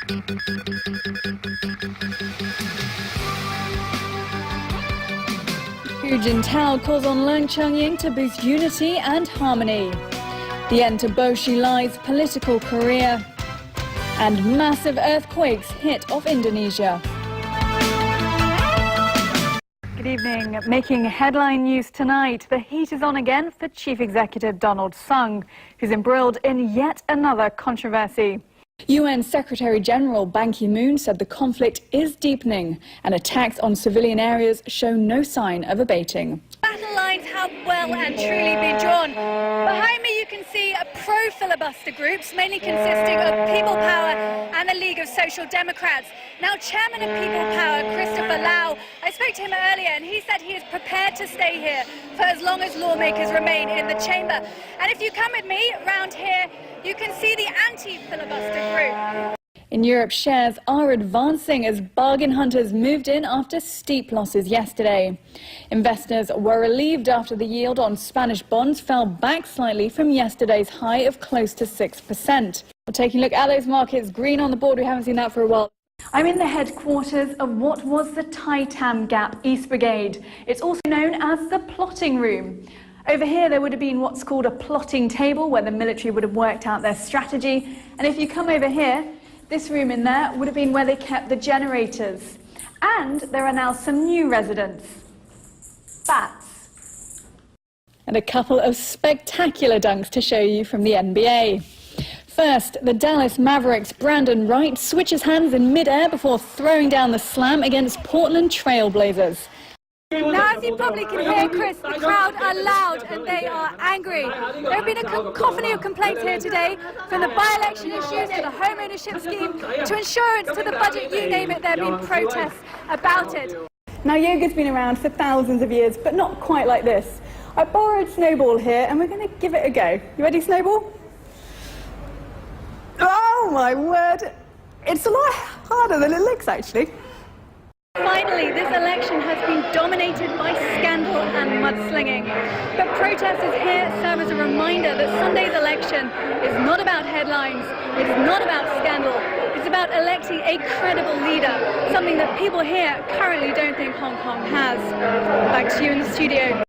Hu Jintao calls on Leung Chun-ying to boost unity and harmony. The end to Bo Xilai's political career. And massive earthquakes hit off Indonesia. Good evening. Making headline news tonight, the heat is on again for Chief Executive Donald Tsang, who's embroiled in yet another controversy. UN Secretary-General Ban Ki-moon said the conflict is deepening and attacks on civilian areas show no sign of abating. Battle lines have well and truly been drawn. Behind me you can see pro-filibuster groups, mainly consisting of People Power and the League of Social Democrats. Now, Chairman of People Power, Christopher Lau, I spoke to him earlier and he said he is prepared to stay here for as long as lawmakers remain in the chamber. And if you come with me round here, you can see the anti-filibuster group. In Europe, shares are advancing as bargain hunters moved in after steep losses yesterday. Investors were relieved after the yield on Spanish bonds fell back slightly from yesterday's high of close to 6%. Well, taking a look at those markets, green on the board, we haven't seen that for a while. I'm in the headquarters of what was the Tai Tam Gap East Brigade. It's also known as the plotting room. Over here there would have been what's called a plotting table where the military would have worked out their strategy. And if you come over here, this room in there would have been where they kept the generators. And there are now some new residents. Bats. And a couple of spectacular dunks to show you from the NBA. First, the Dallas Mavericks' Brandon Wright switches hands in mid-air before throwing down the slam against Portland Trail Blazers. Now, as you probably can hear, Chris, the crowd are loud and they are angry. There have been a cacophony of complaints here today, from the by-election issues to the home ownership scheme to insurance to the budget, you name it, there have been protests about it. Now, yoga's been around for thousands of years, but not quite like this. I borrowed Snowball here and we're going to give it a go. You ready, Snowball? Oh my word! It's a lot harder than it looks, actually. Finally, this election has been dominated by scandal and mudslinging. But protesters here serve as a reminder that Sunday's election is not about headlines, it's not about scandal, it's about electing a credible leader, something that people here currently don't think Hong Kong has. Back to you in the studio.